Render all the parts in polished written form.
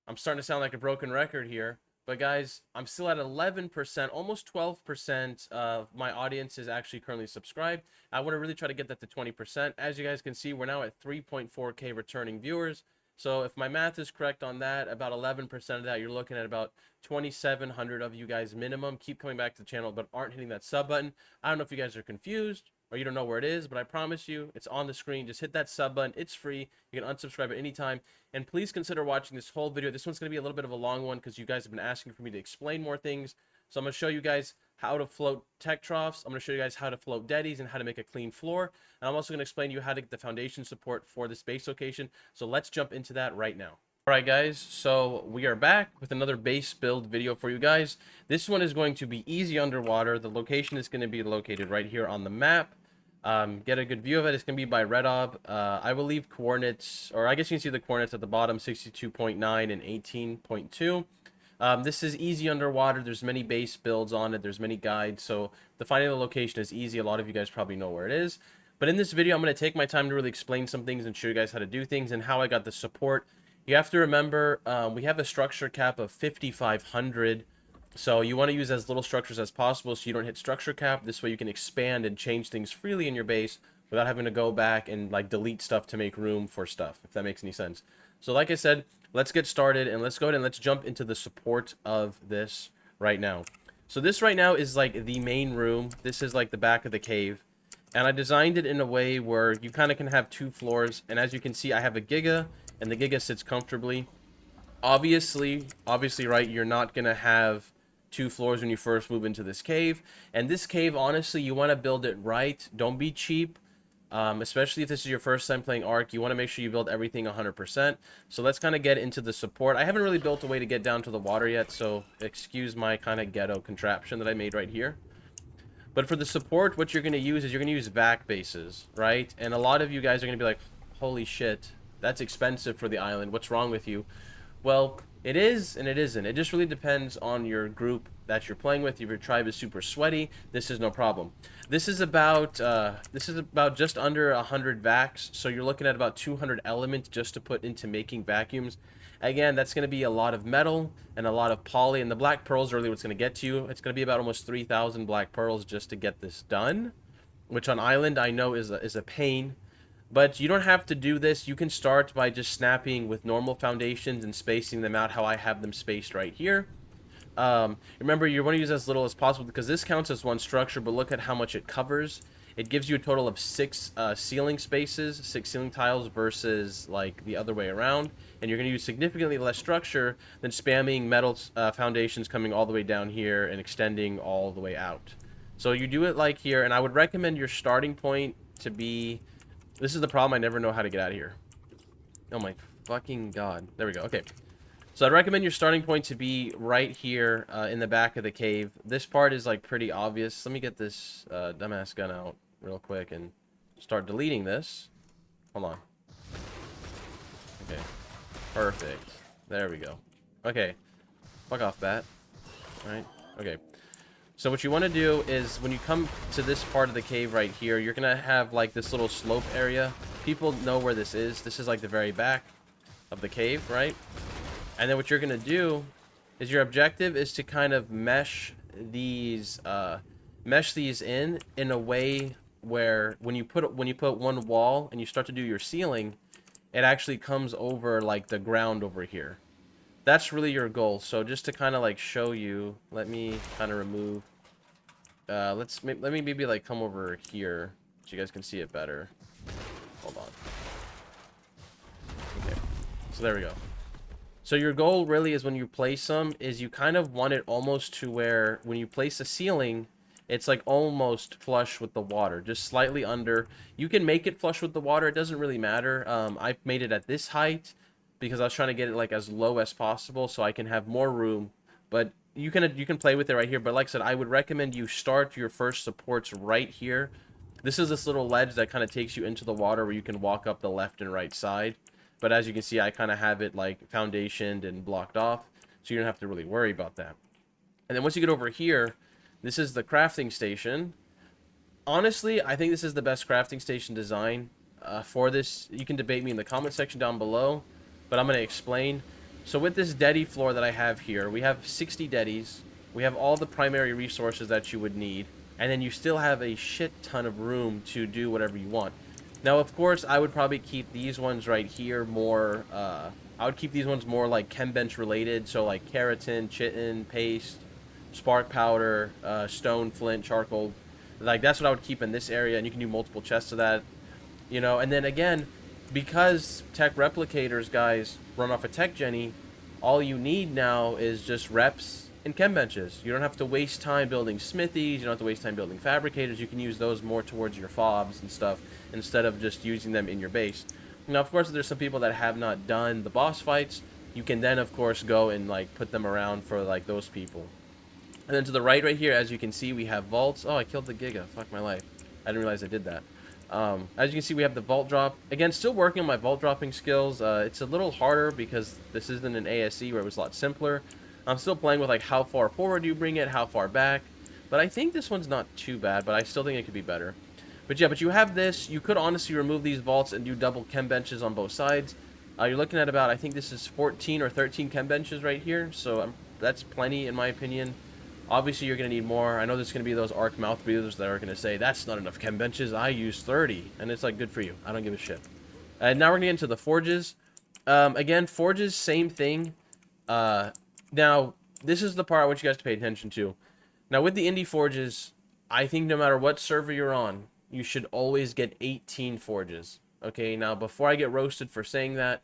I'm starting to sound like a broken record here, but guys, I'm still at 11%, almost 12% of my audience is actually currently subscribed. I want to really try to get that to 20%. As you guys can see, we're now at 3.4K returning viewers. So if my math is correct on that, about 11% of that, you're looking at about 2,700 of you guys minimum keep coming back to the channel but aren't hitting that sub button. I don't know if you guys are confused or you don't know where it is, but I promise you it's on the screen. Just hit that sub button. It's free. You can unsubscribe at any time. And please consider watching this whole video. This one's going to be a little bit of a long one because you guys have been asking for me to explain more things. So I'm going to show you guys how to float tech troughs. I'm going to show you guys how to float deadies and how to make a clean floor. And I'm also going to explain to you how to get the foundation support for this base location. So let's jump into that right now. All right, guys, so we are back with another base build video for you guys. This one is going to be easy underwater. The location is going to be located right here on the map. Get a good view of it. It's going to be by Redob. I will leave coordinates, or I guess you can see the coordinates at the bottom, 62.9 and 18.2. This is easy underwater. There's many base builds on it. There's many guides, so the finding the location is easy. A lot of you guys probably know where it is. But in this video, I'm going to take my time to really explain some things and show you guys how to do things and how I got the support. You have to remember, we have a structure cap of 5,500. So you want to use as little structures as possible so you don't hit structure cap. This way you can expand and change things freely in your base without having to go back and like delete stuff to make room for stuff, if that makes any sense. So like I said, let's get started and let's go ahead and let's jump into the support of this right now. So this right now is like the main room. This is like the back of the cave. And I designed it in a way where you kind of can have two floors. And as you can see, I have a Giga and the Giga sits comfortably. Obviously, right, you're not going to have two floors when you first move into this cave. And this cave, honestly, you want to build it right. Don't be cheap. Especially if this is your first time playing Ark, you want to make sure you build everything 100%. So let's kind of get into the support. I haven't really built a way to get down to the water yet, so excuse my kind of ghetto contraption that I made right here. But for the support, what you're going to use is you're going to use vac bases, right? And a lot of you guys are going to be like, holy shit, that's expensive for the island. What's wrong with you? Well, it is and it isn't. It just really depends on your group that you're playing with. If your tribe is super sweaty, this is no problem. This is about just under 100 vacs, so you're looking at about 200 elements just to put into making vacuums. Again, that's going to be a lot of metal and a lot of poly, and the black pearls are really what's going to get you. It's going to be about almost 3,000 black pearls just to get this done, which on island I know is a pain. But you don't have to do this. You can start by just snapping with normal foundations and spacing them out how I have them spaced right here. Remember, you want to use as little as possible because this counts as one structure, but look at how much it covers. It gives you a total of 6 ceiling spaces, 6 ceiling tiles versus like the other way around. And you're going to use significantly less structure than spamming metal foundations coming all the way down here and extending all the way out. So you do it like here, and I would recommend your starting point to be... This is the problem, I never know how to get out of here. Oh my fucking god. There we go, okay. So I'd recommend your starting point to be right here in the back of the cave. This part is like pretty obvious. Let me get this dumbass gun out real quick and start deleting this. Hold on. Okay. Perfect. There we go. Okay. Fuck off, bat. Alright. Okay. So what you want to do is when you come to this part of the cave right here, you're going to have like this little slope area. People know where this is. This is like the very back of the cave, right? And then what you're going to do is your objective is to kind of mesh these in a way where when you put one wall and you start to do your ceiling, it actually comes over like the ground over here. That's really your goal. So just to kind of like show you, let me kind of remove let me maybe like come over here so you guys can see it better. Hold on. Okay. So there we go. So your goal really is when you place them is you kind of want it almost to where when you place a ceiling, it's like almost flush with the water, just slightly under. You can make it flush with the water. It doesn't really matter. I made it at this height because I was trying to get it like as low as possible so I can have more room. But you can play with it right here. But like I said, I would recommend you start your first supports right here. This is this little ledge that kind of takes you into the water where you can walk up the left and right side. But as you can see, I kind of have it like foundationed and blocked off, so you don't have to really worry about that. And then once you get over here, this is the crafting station. Honestly, I think this is the best crafting station design for this. You can debate me in the comment section down below, but I'm going to explain. So with this Dedi floor that I have here, we have 60 Dedis. We have all the primary resources that you would need. And then you still have a shit ton of room to do whatever you want. Now, of course, I would probably keep these ones right here more, I would keep these ones more like chem bench related. So like keratin, chitin, paste, spark powder, stone, flint, charcoal. Like that's what I would keep in this area. And you can do multiple chests of that, you know. And then again, because tech replicators, guys, run off a tech Jenny, all you need now is just reps and chem benches. You don't have to waste time building smithies. You don't have to waste time building fabricators. You can use those more towards your fobs and stuff instead of just using them in your base. Now, of course, there's some people that have not done the boss fights. You can then, of course, go and like put them around for like those people. And then to the right here, as you can see, we have vaults. Oh, I killed the Giga. Fuck my life. I didn't realize I did that. As you can see, we have the vault drop. Again, still working on my vault dropping skills. It's a little harder because this isn't an ASE where it was a lot simpler. I'm still playing with like how far forward you bring it, how far back. But I think this one's not too bad, but I still think it could be better. But yeah, but you have this. You could honestly remove these vaults and do double chem benches on both sides. You're looking at about, I think this is 14 or 13 chem benches right here. So that's plenty in my opinion. Obviously, you're going to need more. I know there's going to be those arc mouth breathers that are going to say, that's not enough chem benches. I use 30. And it's like, good for you. I don't give a shit. And now we're going to get into the forges. Again, forges, same thing. Now, this is the part I want you guys to pay attention to. Now, with the indie forges, I think no matter what server you're on, you should always get 18 forges. Okay, now, before I get roasted for saying that,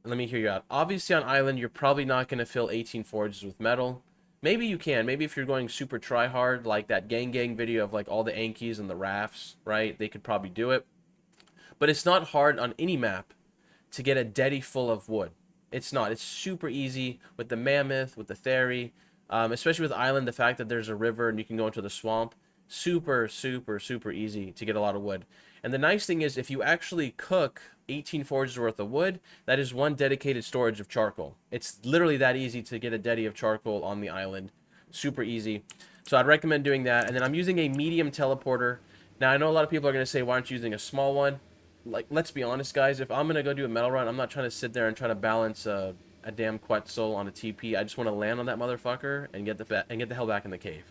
let me hear you out. Obviously, on Island, you're probably not going to fill 18 forges with metal. Maybe you can. Maybe if you're going super try hard, like that gang video of like all the Ankies and the rafts, right? They could probably do it. But it's not hard on any map to get a Dedi full of wood. It's not. It's super easy with the Mammoth, with the Theory, especially with Island, the fact that there's a river and you can go into the swamp. Super, super, super easy to get a lot of wood. And the nice thing is if you actually cook 18 forges worth of wood, that is one dedicated storage of charcoal. It's literally that easy to get a Dedi of charcoal on the island. Super easy. So I'd recommend doing that. And then I'm using a medium teleporter. Now, I know a lot of people are going to say, why aren't you using a small one? Like, let's be honest, guys. If I'm going to go do a metal run, I'm not trying to sit there and try to balance a damn Quetzal on a TP. I just want to land on that motherfucker and get the hell back in the cave.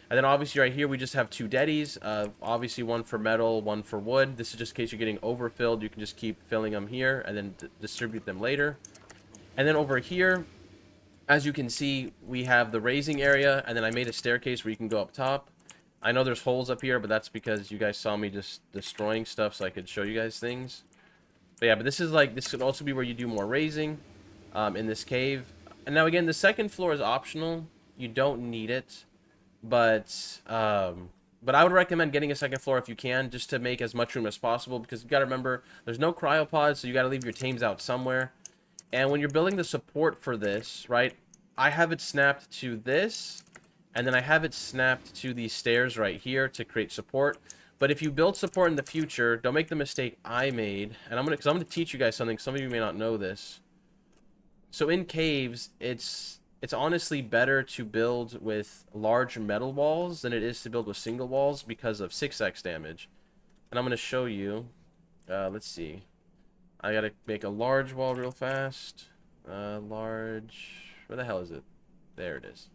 And then obviously right here we just have two Dedis. Obviously one for metal, one for wood. This is just in case you're getting overfilled. You can just keep filling them here and then distribute them later. And then over here, as you can see, we have the raising area. And then I made a staircase where you can go up top. I know there's holes up here, but that's because you guys saw me just destroying stuff so I could show you guys things. But yeah, but this could also be where you do more raising in this cave. And now again, the second floor is optional. You don't need it. But I would recommend getting a second floor if you can, just to make as much room as possible, because you got to remember there's no cryopods, so you got to leave your tames out somewhere. And when you're building the support for this, right, I have it snapped to this, and then I have it snapped to these stairs right here to create support. But if you build support in the future, don't make the mistake I made, and I'm gonna teach you guys something. Some of you may not know this. So in caves, it's honestly better to build with large metal walls than it is to build with single walls because of 6x damage. And I'm going to show you. Let's see. I got to make a large wall real fast. Large. Where the hell is it? There it is.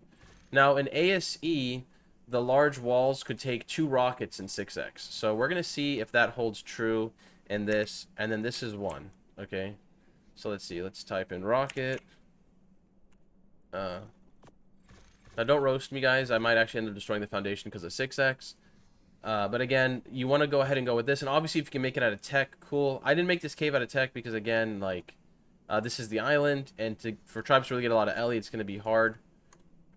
Now, in ASE, the large walls could take 2 rockets in 6x. So we're going to see if that holds true in this. And then this is 1. Okay. So let's see. Let's type in rocket. Now don't roast me, guys. I might actually end up destroying the foundation because of 6x. But again, you want to go ahead and go with this. And obviously, if you can make it out of tech, cool. I didn't make this cave out of tech because, again, like, this is the island. And for tribes to really get a lot of Ellie, it's going to be hard.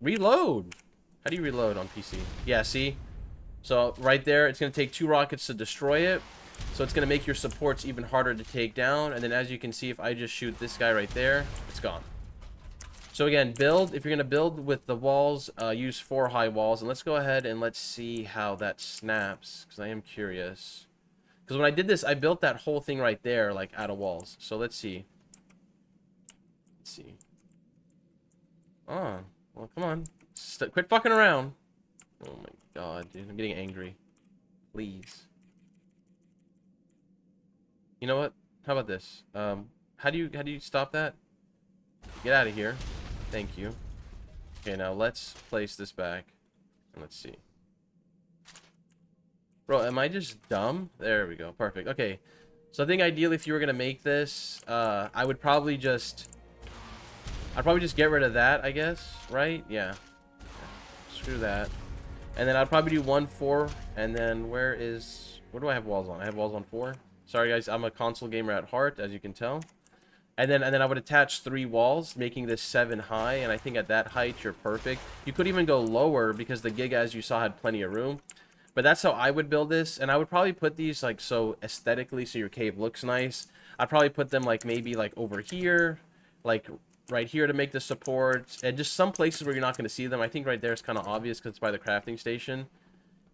Reload! How do you reload on PC? Yeah, see? So right there, it's going to take 2 rockets to destroy it. So it's going to make your supports even harder to take down. And then as you can see, if I just shoot this guy right there, it's gone. So again, if you're going to build with the walls, use 4 high walls. And let's go ahead and let's see how that snaps, because I am curious. Because when I did this, I built that whole thing right there, like, out of walls. So let's see. Let's see. Oh, well, come on. Quit fucking around. Oh my god, dude. I'm getting angry. Please. You know what? How about this? How do you stop that? Get out of here. Thank you. Okay, now let's place this back. And let's see. Bro, am I just dumb? There we go. Perfect. Okay. So I think ideally if you were going to make this, I'd probably just get rid of that, I guess. Right? Yeah. Screw that. And then I'd probably do 1, 4. And then where do I have walls on? I have walls on 4. Sorry, guys. I'm a console gamer at heart, as you can tell. And then I would attach 3 walls, making this 7 high. And I think at that height, you're perfect. You could even go lower because the gig, as you saw, had plenty of room. But that's how I would build this. And I would probably put these like so aesthetically so your cave looks nice. I'd probably put them like maybe like over here, like right here to make the support. And just some places where you're not going to see them. I think right there is kind of obvious because it's by the crafting station.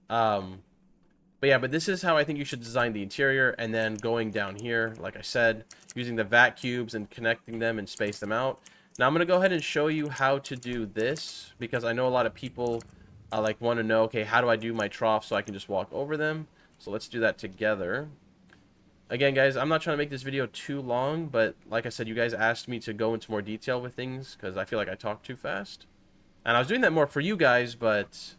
But yeah, but this is how I think you should design the interior. And then going down here, like I said, using the vat cubes and connecting them and space them out. Now I'm going to go ahead and show you how to do this because I know a lot of people like want to know, okay, how do I do my troughs so I can just walk over them? So let's do that together. Again, guys, I'm not trying to make this video too long, but like I said, you guys asked me to go into more detail with things because I feel like I talk too fast. And I was doing that more for you guys, but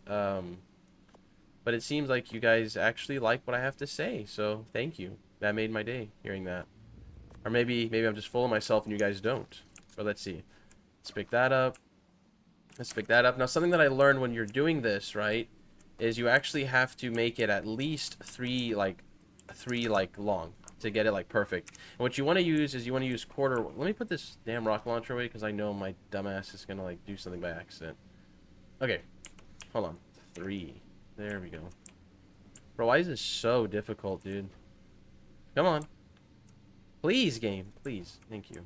it seems like you guys actually like what I have to say, so thank you. That made my day, hearing that. Or maybe I'm just full of myself and you guys don't. But let's see. Let's pick that up. Let's pick that up. Now, something that I learned when you're doing this, right, is you actually have to make it at least three long to get it, like, perfect. And what you want to use is you want to use quarter... Let me put this damn rock launcher away because I know my dumbass is going to, like, do something by accident. Okay. Hold on. 3. There we go. Bro, why is this so difficult, dude? Come on. Please, game. Please. Thank you.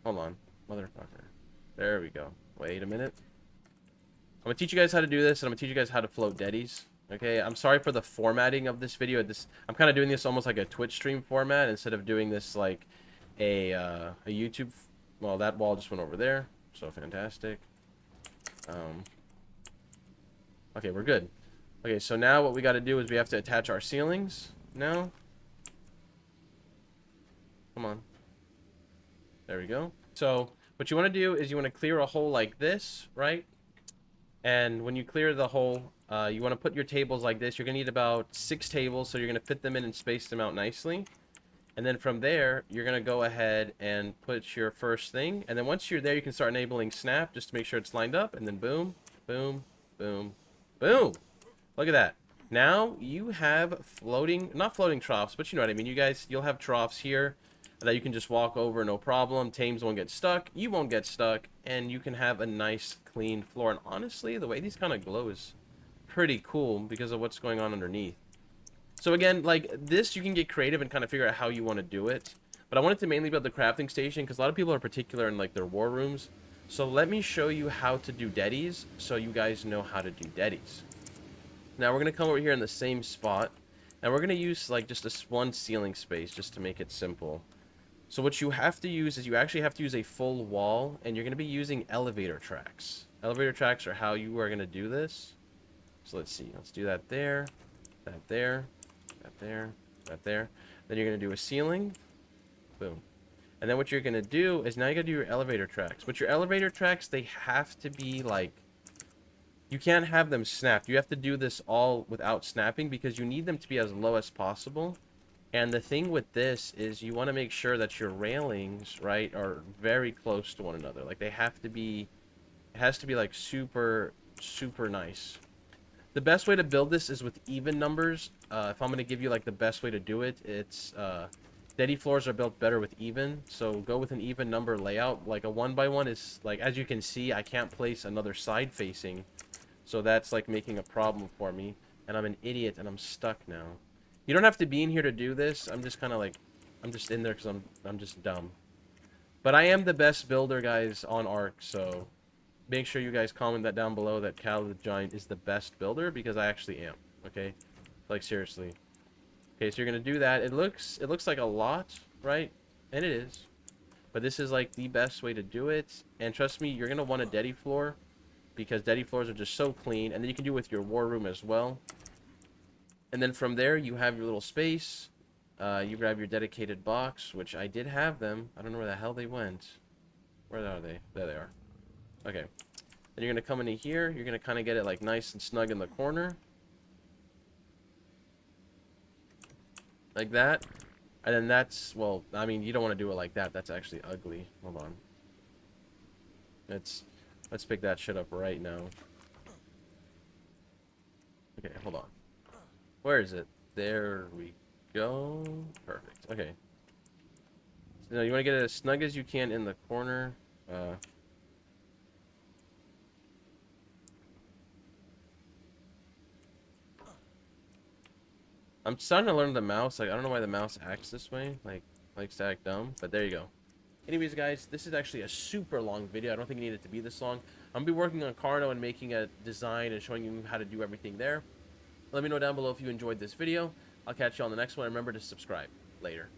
Hold on. Motherfucker. There we go. Wait a minute. I'm going to teach you guys how to do this, and I'm going to teach you guys how to float deadies. Okay? I'm sorry for the formatting of this video. I'm kind of doing this almost like a Twitch stream format instead of doing this like a YouTube... Well, that wall just went over there. So fantastic. Okay, we're good. Okay, so now what we got to do is we have to attach our ceilings now. Come on. There we go. So what you want to do is you want to clear a hole like this, right? And when you clear the hole, you want to put your tables like this. You're going to need about 6 tables, so you're going to fit them in and space them out nicely. And then from there, you're going to go ahead and put your first thing. And then once you're there, you can start enabling snap just to make sure it's lined up. And then boom, boom, boom, boom. Look at that. Now you have floating, not floating troughs, but you know what I mean. You guys, you'll have troughs here that you can just walk over, no problem. Tames won't get stuck. You won't get stuck. And you can have a nice, clean floor. And honestly, the way these kind of glow is pretty cool because of what's going on underneath. So again, like this, you can get creative and kind of figure out how you want to do it. But I wanted to mainly build the crafting station because a lot of people are particular in like their war rooms. So let me show you how to do deadies so you guys know how to do deadies. Now we're going to come over here in the same spot. And we're going to use like just this one ceiling space just to make it simple. So what you have to use is you actually have to use a full wall. And you're going to be using elevator tracks. Elevator tracks are how you are going to do this. So let's see. Let's do that there. That there. That there, that there. Then you're going to do a ceiling. Boom. And then what you're going to do is now you got to do your elevator tracks. But your elevator tracks, they have to be like... You can't have them snapped. You have to do this all without snapping because you need them to be as low as possible. And the thing with this is you want to make sure that your railings, right, are very close to one another. Like they have to be... It has to be like super, super nice. The best way to build this is with even numbers. If I'm going to give you like the best way to do it, it's deady floors are built better with even. So go with an even number layout. Like a 1x1 is like, as you can see, I can't place another side facing. So that's like making a problem for me. And I'm an idiot and I'm stuck now. You don't have to be in here to do this. I'm just kind of like, I'm just in there because I'm just dumb. But I am the best builder, guys, on Ark, so... Make sure you guys comment that down below that Cal the Giant is the best builder because I actually am. Okay, like seriously. Okay, so you're gonna do that. It looks like a lot, right? And it is, but this is like the best way to do it. And trust me, you're gonna want a deady floor because deady floors are just so clean. And then you can do it with your war room as well. And then from there you have your little space. You grab your dedicated box, which I did have them. I don't know where the hell they went. Where are they? There they are. Okay. Then you're going to come into here. You're going to kind of get it like nice and snug in the corner. Like that. And then that's, well, I mean, you don't want to do it like that. That's actually ugly. Hold on. Let's pick that shit up right now. Okay, hold on. Where is it? There we go. Perfect. Okay. So now you want to get it as snug as you can in the corner. I'm starting to learn the mouse. Like, I don't know why the mouse acts this way. Like, likes to act dumb. But there you go. Anyways, guys, this is actually a super long video. I don't think it needed to be this long. I'm going to be working on Carno and making a design and showing you how to do everything there. Let me know down below if you enjoyed this video. I'll catch you on the next one. Remember to subscribe. Later.